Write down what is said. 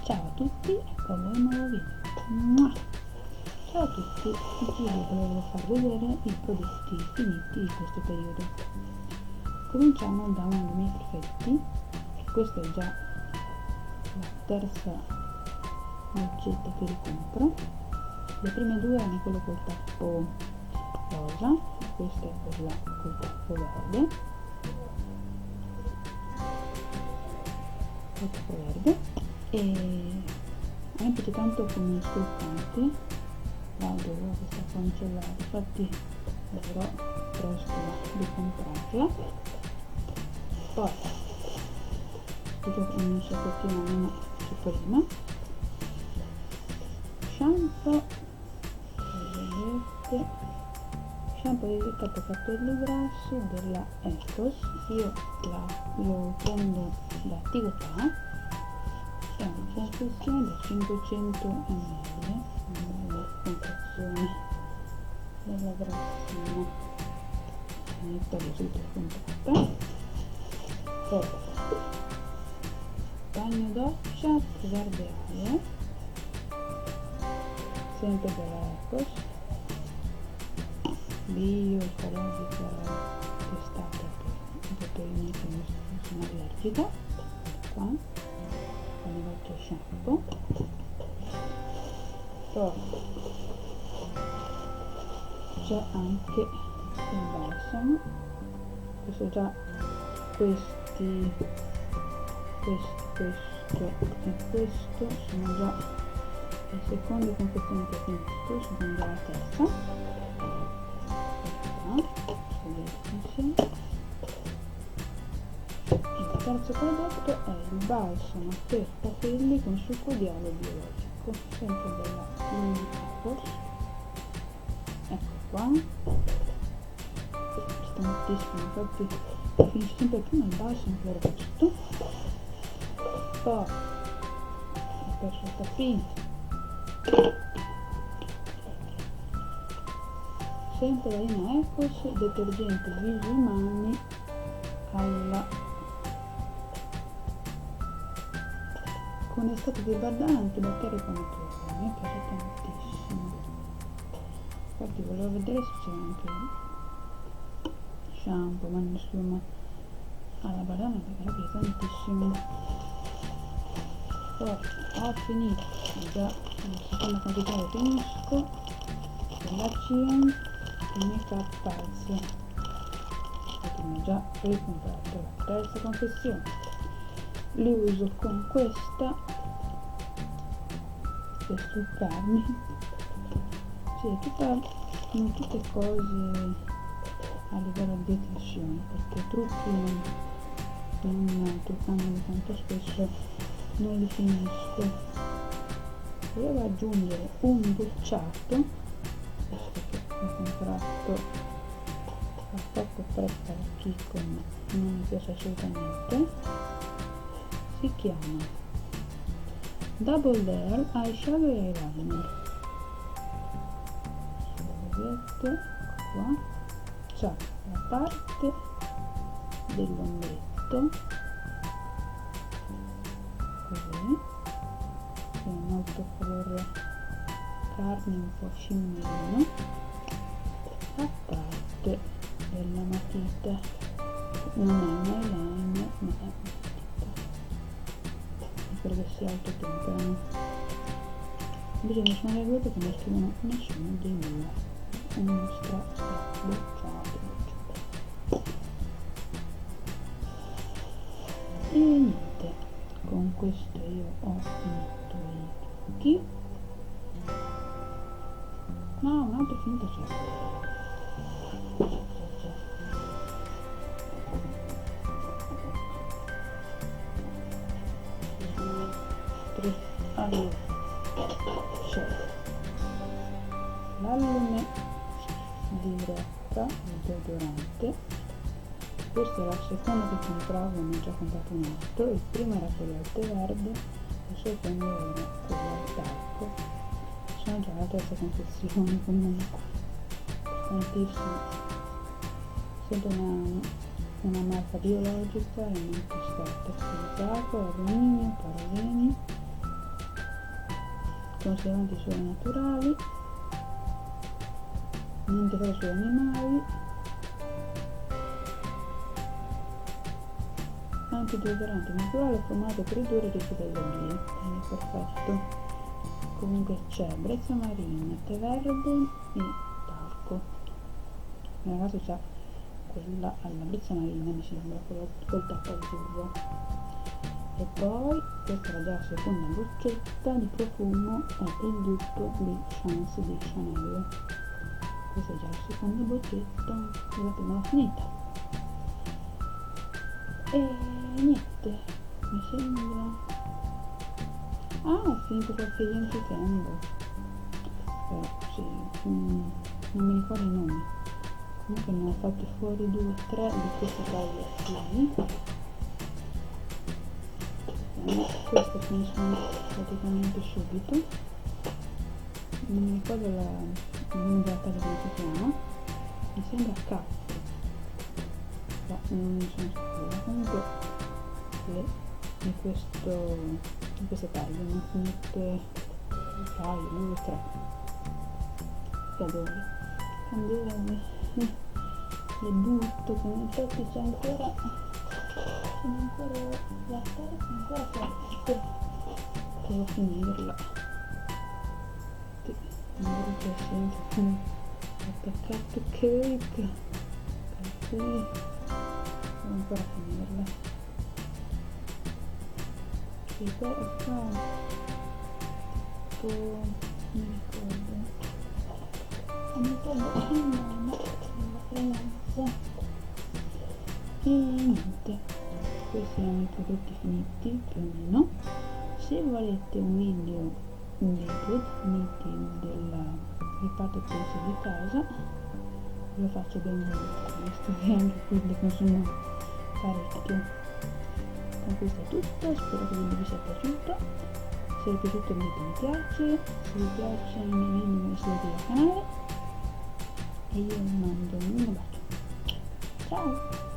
Ciao a tutti, ecco a voi un nuovo video. Ciao a tutti, oggi vi volevo far vedere i prodotti finiti di questo periodo. Cominciamo da uno dei miei preferiti, questa è già la terza boccetta che ricompro. Le prime due erano quelle col tappo rosa, questa è quella col tappo verde. E a me piace tanto come struccante, vado a questa cancellata, infatti dovrò presto ricomprarla. Poi tutto un sacchettino meno c'è prima, shampoo, vedete, shampoo di tappo capelli grassi della Ethos. Io lo prendo da Tigotà, è una confezione da 500 ml, una confezione della grassina, netta di subito comprata. Poi bagno doccia verde aria, sempre della Ethos, bio, ecologica, testata per i miei che sono allergica. Qua con il shampoo. Poi c'è anche il balsamo, questo già questo e questo sono già le seconde confezioni che ho finito, sono già la terza. Il terzo prodotto è il balsamo per capelli con succo di aloe biologico, sempre della Ethos. Ecco qua, sta moltissimo, infatti finisce sempre prima il balsamo che il resto. Poi ho perso il tappino, sempre la linea Ethos, detergente viso e mani alla con estratto di bardana antibatterico naturale. A me piace tantissimo, infatti volevo vedere se c'è anche shampoo, ma insomma alla bardana perché mi piace tantissimo. Poi ho finito già la seconda quantità che finisco della Cian Make-up Pulse, che mi ho già ricomprato la terza confezione. Li uso con questa per struccarmi, sì, in tutte cose a livello di detenzione, perché trucchi non truccandomi tanto spesso non li finisco. Volevo aggiungere un bucciato, questo che ho comprato a poco prezzo alla Kiko, ma non mi piace assolutamente. Si chiama Double Dare Eyeshadow e Eyeliner. Se vedete qua c'è la parte dell'ombretto così, che è molto colore carne, un po' scimmerino, la parte della matita, non è un eyeliner ma è perché si autotemperano. Invece mi sono raggiunto che non scrivono nessuno di due, uno bocciato. E niente, con questo io ho finito i trucchi. No, un altro finito c'è. Allora c'è l'allume diretta, il deodorante, questa è la seconda che compravo, ne ho già comprato un altro. Il primo era quello al tè verde, il secondo era quello al talco, sono già la terza confezione comunque, tantissimo, sempre una marca biologica e non testata, utilizzato alluminio, parabeni, conservanti solo naturali, niente fare sugli animali, antidolorante naturale formato per ridurre il rischio delle allergie, quindi perfetto. Comunque c'è brezza marina, tè verde e talco. Il mio ragazzo c'ha quella alla brezza marina, mi sembra, col tappo azzurro. E poi questa era già la seconda boccetta di profumo, è il dupe di Chance di Chanel. Questa è già la seconda boccetta, la prima l'ho finita. E niente, mi sembra... ho finito qualche identikendo. Sì, non mi ricordo i nomi. Comunque ne ho fatti fuori 2 o 3 di queste taglie qui. Queste finiscono praticamente subito. Non mi ricordo il nome della taglia come si chiama. Mi sembra K. Non ne sono sicura. Comunque di queste taglie ne ho finite 2 o 3. Che adoro. Candele le butto, con in effetti c'è ancora la terza, ancora forte. Devo finirla. Sì, non vedo senza attaccato cake. Devo ancora finirla. Sì, qua mi ricordo il nome della fragranza. E niente, questi erano i prodotti finiti più o meno. Se volete un video dei prodotti finiti del riparto pezzi di casa, lo faccio ben volentieri, visto che anche qui li consumo parecchio. Con questo è tutto, spero che il video vi sia piaciuto. Se vi è piaciuto mettete mi piace, se vi piacciono i miei video iscrivetevi al canale e io vi mando un bacio. Ciao!